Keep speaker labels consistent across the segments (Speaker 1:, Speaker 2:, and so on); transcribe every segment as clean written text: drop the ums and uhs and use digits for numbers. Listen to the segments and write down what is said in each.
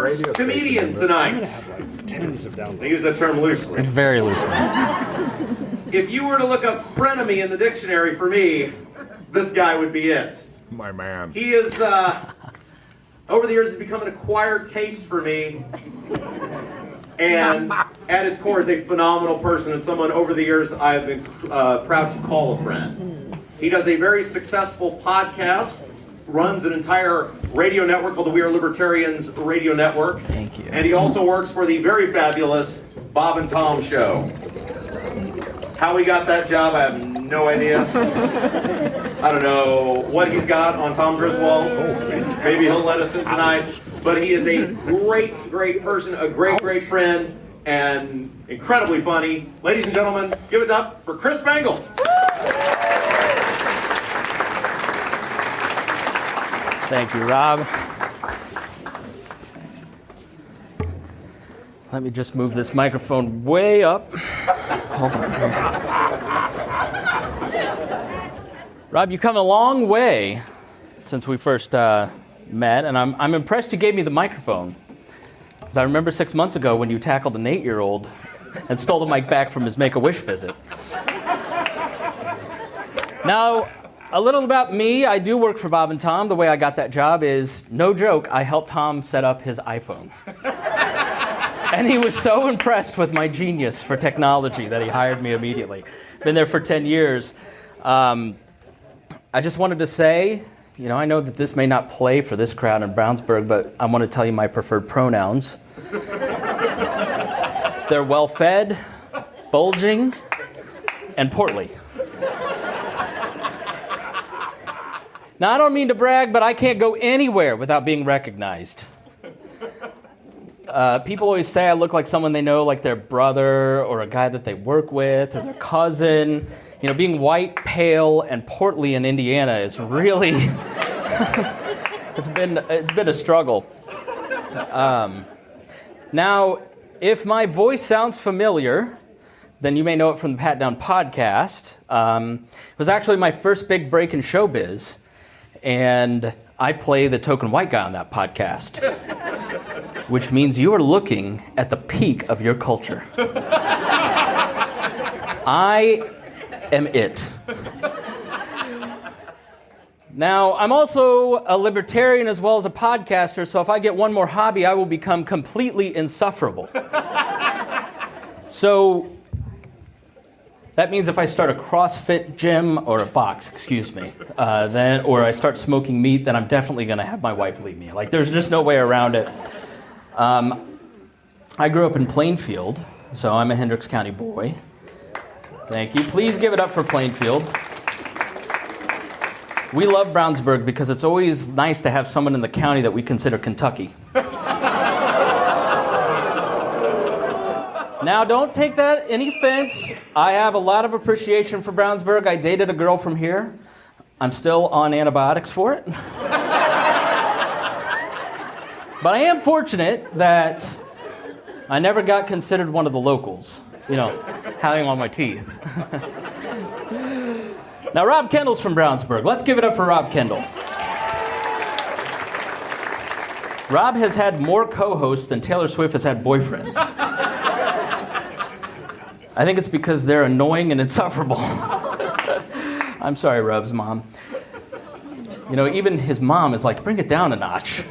Speaker 1: first comedian tonight. I use that term loosely.
Speaker 2: Very loosely.
Speaker 1: If you were to look up frenemy in the dictionary for me, this guy would be it.
Speaker 3: My man.
Speaker 1: He is, over the years, has become an acquired taste for me. And at his core is a phenomenal person and someone over the years I've been proud to call a friend. He does a very successful podcast, runs an entire radio network called the We Are Libertarians Radio Network.
Speaker 2: Thank you.
Speaker 1: And he also works for the very fabulous Bob and Tom Show. How he got that job, I have no idea. I don't know what he's got on Tom Griswold. Maybe he'll let us in tonight. But he is a great, great person, a great, great friend, and incredibly funny. Ladies and gentlemen, give it up for Chris Bangle.
Speaker 2: Thank you, Rob. Let me just move this microphone way up. Hold on. Rob, you've come a long way since we first met, and I'm impressed you gave me the microphone. Because I remember 6 months ago when you tackled an 8-year-old and stole the mic back from his Make-A-Wish visit. Now, a little about me. I do work for Bob and Tom. The way I got that job is, no joke, I helped Tom set up his iPhone. And he was so impressed with my genius for technology that he hired me immediately. Been there for 10 years. I just wanted to say, you know, I know that this may not play for this crowd in Brownsburg, but I want to tell you my preferred pronouns. They're well-fed, bulging, and portly. Now, I don't mean to brag, but I can't go anywhere without being recognized. People always say I look like someone they know, like their brother or a guy that they work with or their cousin. You know, being white, pale, and portly in Indiana is really, it's been a struggle. Now, if my voice sounds familiar, then you may know it from the Pat Down podcast. It was actually my first big break in showbiz, and I play the token white guy on that podcast, which means you are looking at the peak of your culture. I am it. Now, I'm also a libertarian as well as a podcaster, so if I get one more hobby, I will become completely insufferable. So that means if I start a CrossFit gym or a box, or I start smoking meat, then I'm definitely going to have my wife leave me. Like, there's just no way around it. I grew up in Plainfield, so I'm a Hendricks County boy. Thank you. Please give it up for Plainfield. We love Brownsburg because it's always nice to have someone in the county that we consider Kentucky. Now, don't take that any offense. I have a lot of appreciation for Brownsburg. I dated a girl from here. I'm still on antibiotics for it. But I am fortunate that I never got considered one of the locals, you know, howling on my teeth. Now, Rob Kendall's from Brownsburg. Let's give it up for Rob Kendall. Rob has had more co-hosts than Taylor Swift has had boyfriends. I think it's because they're annoying and insufferable. I'm sorry, Rob's mom. You know, even his mom is like, bring it down a notch.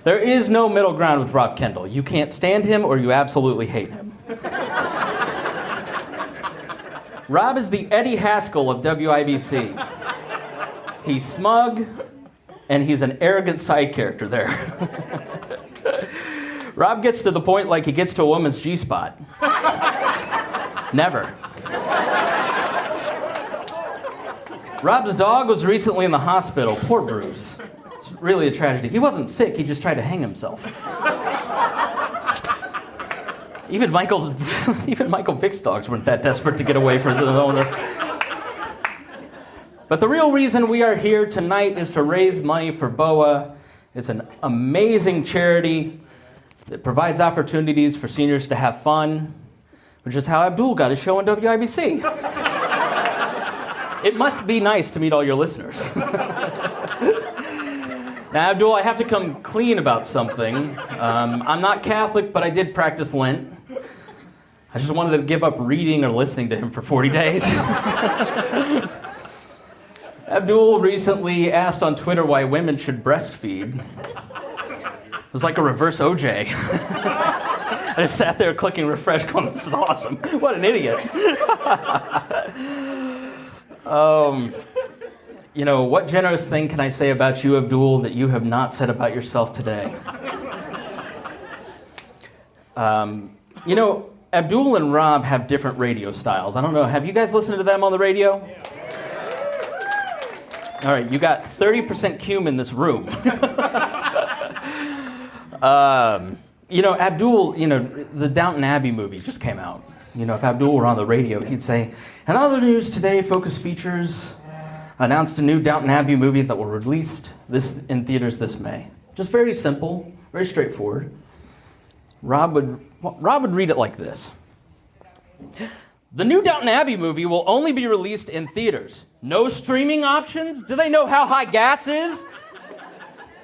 Speaker 2: There is no middle ground with Rob Kendall. You can't stand him or you absolutely hate him. Rob is the Eddie Haskell of WIBC. He's smug, and he's an arrogant side character there. Rob gets to the point like he gets to a woman's G-spot. Never. Rob's dog was recently in the hospital. Poor Bruce. It's really a tragedy. He wasn't sick, he just tried to hang himself. Even Michael Vick's dogs weren't that desperate to get away from his owner. But the real reason we are here tonight is to raise money for BOAA. It's an amazing charity that provides opportunities for seniors to have fun, which is how Abdul got his show on WIBC. It must be nice to meet all your listeners. Now, Abdul, I have to come clean about something. I'm not Catholic, but I did practice Lent. I just wanted to give up reading or listening to him for 40 days. Abdul recently asked on Twitter why women should breastfeed. It was like a reverse OJ. I just sat there clicking refresh going, this is awesome. What an idiot. What generous thing can I say about you, Abdul, that you have not said about yourself today? Abdul and Rob have different radio styles. I don't know, have you guys listened to them on the radio? All right, you got 30% cume in this room. Abdul, the Downton Abbey movie just came out. If Abdul were on the radio, he'd say, in other news today, Focus Features announced a new Downton Abbey movie that will release in theaters this May. Just very simple, very straightforward. Rob would read it like this. The new Downton Abbey movie will only be released in theaters. No streaming options? Do they know how high gas is?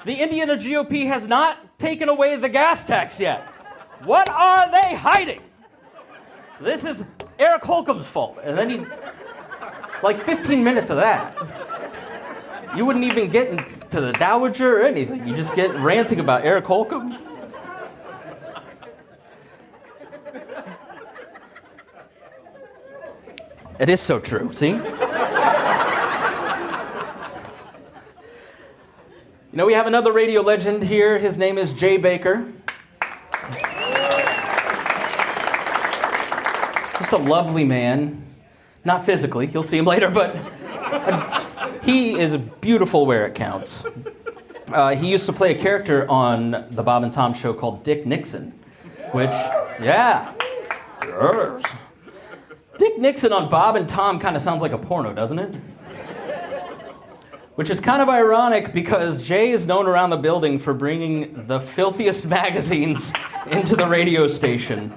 Speaker 2: The Indiana GOP has not taken away the gas tax yet. What are they hiding? This is Eric Holcomb's fault. And then 15 minutes of that. You wouldn't even get into the Dowager or anything. You just get ranting about Eric Holcomb. It is so true, see? We have another radio legend here. His name is Jay Baker. Just a lovely man. Not physically, you'll see him later, but he is beautiful where it counts. He used to play a character on the Bob and Tom show called Dick Nixon, which, yes. Dick Nixon on Bob and Tom kind of sounds like a porno, doesn't it? Which is kind of ironic because Jay is known around the building for bringing the filthiest magazines into the radio station.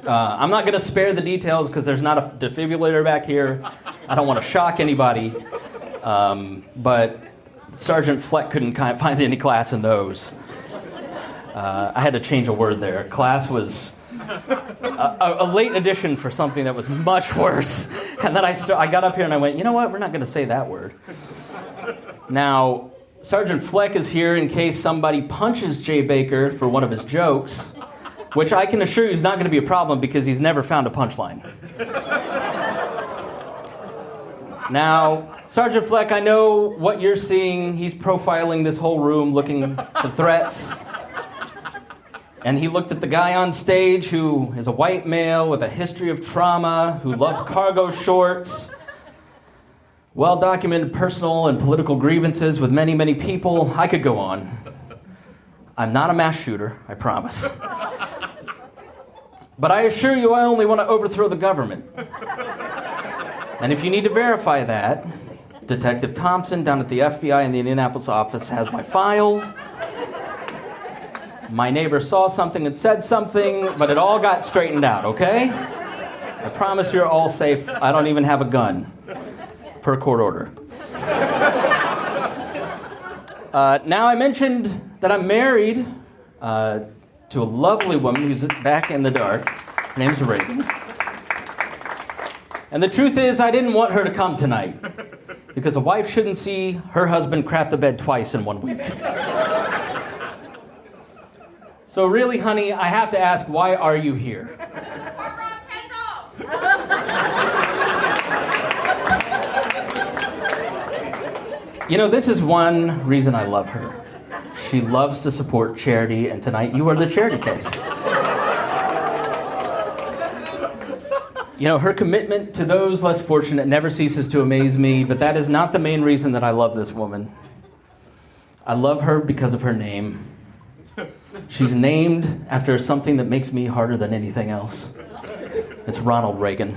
Speaker 2: I'm not going to spare the details because there's not a defibrillator back here. I don't want to shock anybody. But Sergeant Fleck couldn't find any class in those. I had to change a word there. Class was a late addition for something that was much worse. And then I got up here and I went, you know what? We're not going to say that word. Now, Sergeant Fleck is here in case somebody punches Jay Baker for one of his jokes, which I can assure you is not going to be a problem because he's never found a punchline. Now, Sergeant Fleck, I know what you're seeing. He's profiling this whole room looking for threats. And he looked at the guy on stage who is a white male with a history of trauma, who loves cargo shorts, well-documented personal and political grievances with many, many people. I could go on. I'm not a mass shooter, I promise. But I assure you I only want to overthrow the government. And if you need to verify that, Detective Thompson down at the FBI in the Indianapolis office has my file. My neighbor saw something and said something, but it all got straightened out, okay? I promise you're all safe. I don't even have a gun, per court order. Now, I mentioned that I'm married to a lovely woman who's back in the dark. Her name's Reagan. And the truth is, I didn't want her to come tonight, because a wife shouldn't see her husband crap the bed twice in 1 week. So really, honey, I have to ask, why are you here? This is one reason I love her. She loves to support charity, and tonight you are the charity case. Her commitment to those less fortunate never ceases to amaze me, but that is not the main reason that I love this woman. I love her because of her name. She's named after something that makes me harder than anything else. It's Ronald Reagan.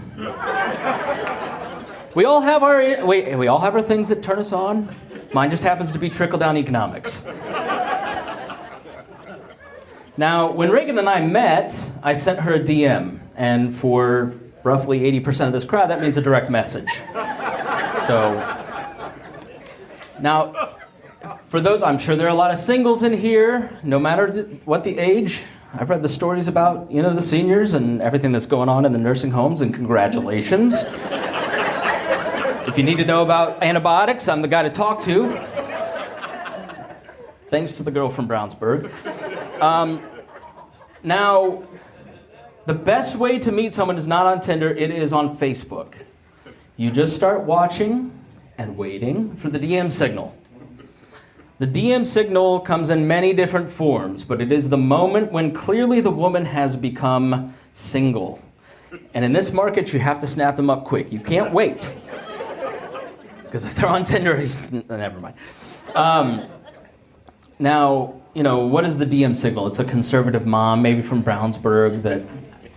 Speaker 2: We all have our things that turn us on. Mine just happens to be trickle-down economics. Now, when Reagan and I met, I sent her a DM, and for roughly 80% of this crowd, that means a direct message. So, now, For those, I'm sure there are a lot of singles in here, no matter what the age. I've read the stories about, the seniors and everything that's going on in the nursing homes, and congratulations. If you need to know about antibiotics, I'm the guy to talk to. Thanks to the girl from Brownsburg. Now, the best way to meet someone is not on Tinder, it is on Facebook. You just start watching and waiting for the DM signal. The DM signal comes in many different forms, but it is the moment when clearly the woman has become single. And in this market, you have to snap them up quick. You can't wait. Because if they're on Tinder, never mind. Now, what is the DM signal? It's a conservative mom, maybe from Brownsburg, that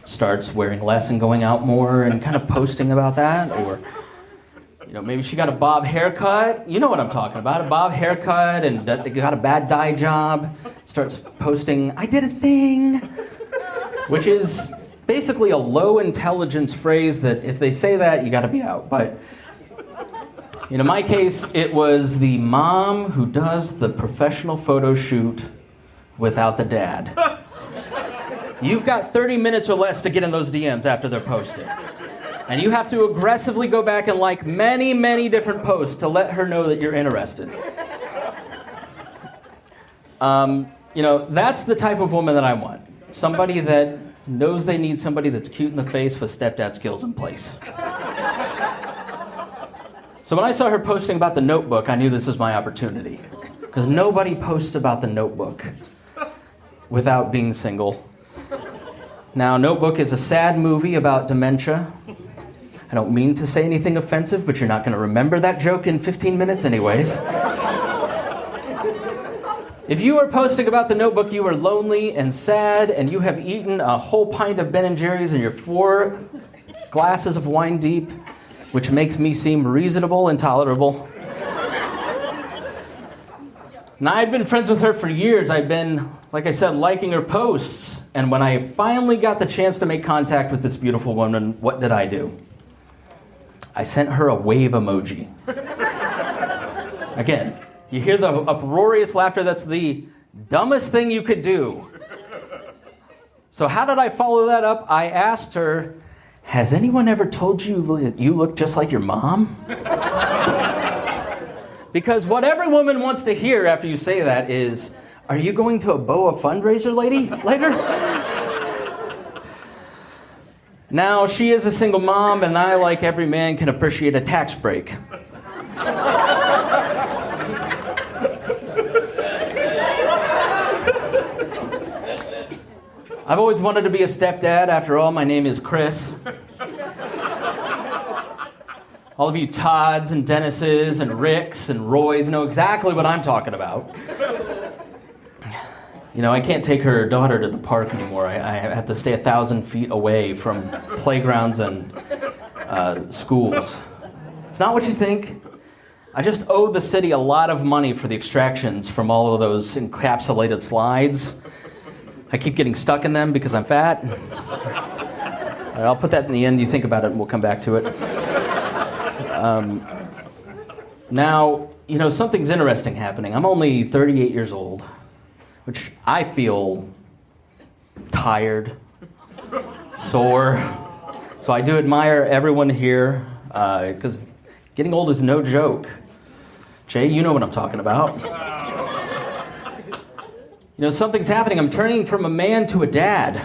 Speaker 2: starts wearing less and going out more and kind of posting about that. Or, maybe she got a bob haircut. You know what I'm talking about. A bob haircut and got a bad dye job. Starts posting, I did a thing. Which is basically a low intelligence phrase that if they say that, you got to be out. But in my case, it was the mom who does the professional photo shoot without the dad. You've got 30 minutes or less to get in those DMs after they're posted. And you have to aggressively go back and like many, many different posts to let her know that you're interested. That's the type of woman that I want. Somebody that knows they need somebody that's cute in the face with stepdad skills in place. So when I saw her posting about the Notebook, I knew this was my opportunity. Because nobody posts about the Notebook without being single. Now, Notebook is a sad movie about dementia. I don't mean to say anything offensive, but you're not going to remember that joke in 15 minutes anyways. If you are posting about the Notebook, you are lonely and sad, and you have eaten a whole pint of Ben & Jerry's and you're 4 glasses of wine deep, which makes me seem reasonable and tolerable. Now, I'd been friends with her for years. I'd been, like I said, liking her posts. And when I finally got the chance to make contact with this beautiful woman, what did I do? I sent her a wave emoji. Again, you hear the uproarious laughter. That's the dumbest thing you could do. So how did I follow that up? I asked her, has anyone ever told you you look just like your mom? Because what every woman wants to hear after you say that is, are you going to a BOAA fundraiser later? Now, she is a single mom, and I, like every man, can appreciate a tax break. I've always wanted to be a stepdad. After all, my name is Chris. All of you Todds and Dennises and Ricks and Roys know exactly what I'm talking about. I can't take her daughter to the park anymore. I have to stay 1,000 feet away from playgrounds and schools. It's not what you think. I just owe the city a lot of money for the extractions from all of those encapsulated slides. I keep getting stuck in them because I'm fat. I'll put that in the end. You think about it and we'll come back to it. Now, something's interesting happening. I'm only 38 years old, which I feel tired, sore. So I do admire everyone here, because getting old is no joke. Jay, you know what I'm talking about. Something's happening. I'm turning from a man to a dad.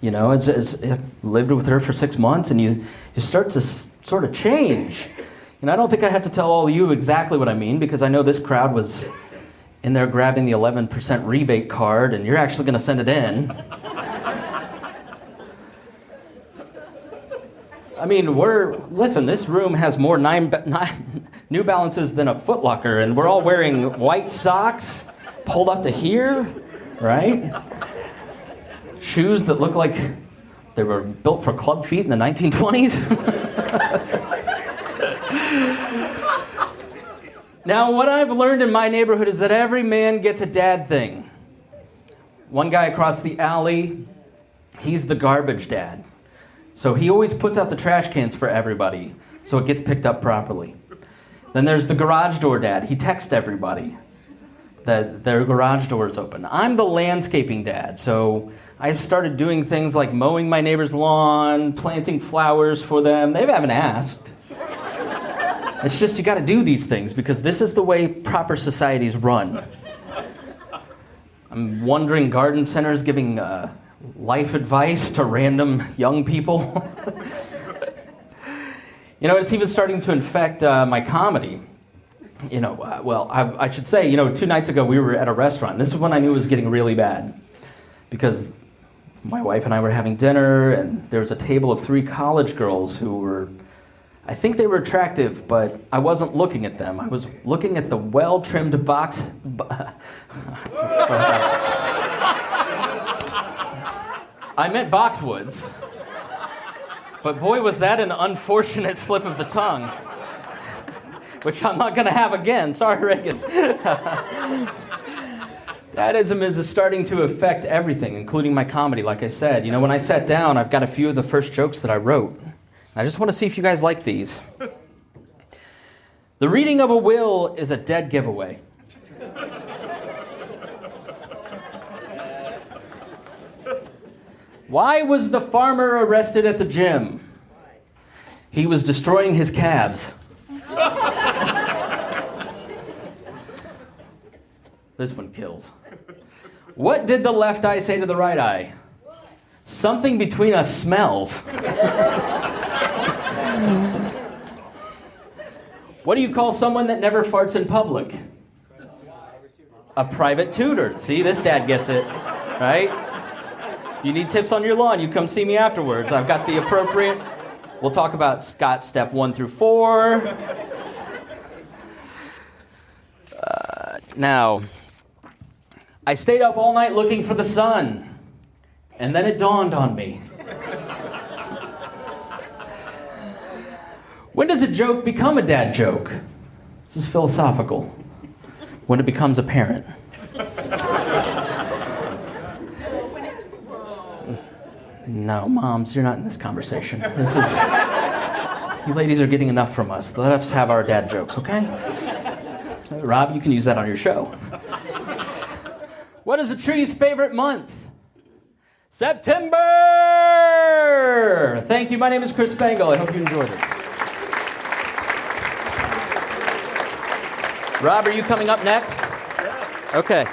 Speaker 2: I've lived with her for 6 months, and you start to sort of change. And I don't think I have to tell all of you exactly what I mean, because I know this crowd was in there grabbing the 11% rebate card, and you're actually going to send it in. I mean, listen, this room has more New Balances than a Foot Locker, and we're all wearing white socks pulled up to here, right? Shoes that look like they were built for club feet in the 1920s. Now, what I've learned in my neighborhood is that every man gets a dad thing. One guy across the alley, he's the garbage dad. So he always puts out the trash cans for everybody, so it gets picked up properly. Then there's the garage door dad. He texts everybody that their garage door is open. I'm the landscaping dad, so I've started doing things like mowing my neighbor's lawn, planting flowers for them. They haven't asked. It's just you got to do these things because this is the way proper societies run. I'm wandering garden centers giving life advice to random young people. It's even starting to infect my comedy. I should say, 2 nights ago we were at a restaurant. This is when I knew it was getting really bad because my wife and I were having dinner and there was a table of 3 college girls who were, I think they were attractive, but I wasn't looking at them. I was looking at the well-trimmed box. I meant boxwoods. But boy, was that an unfortunate slip of the tongue, which I'm not going to have again. Sorry, Reagan. Dadism is starting to affect everything, including my comedy, like I said. When I sat down, I've got a few of the first jokes that I wrote. I just want to see if you guys like these. The reading of a will is a dead giveaway. Why was the farmer arrested at the gym? He was destroying his calves. This one kills. What did the left eye say to the right eye? Something between us smells. What do you call someone that never farts in public? A private tutor. See, this dad gets it, right? You need tips on your lawn, you come see me afterwards. I've got the appropriate... We'll talk about Scott step 1 through 4. Now, I stayed up all night looking for the sun, and then it dawned on me. When does a joke become a dad joke? This is philosophical. When it becomes apparent. No, moms, you're not in this conversation. You ladies are getting enough from us. Let us have our dad jokes, okay? Rob, you can use that on your show. What is a tree's favorite month? September! Thank you. My name is Chris Spangle. I hope you enjoyed it. Rob, are you coming up next? Okay.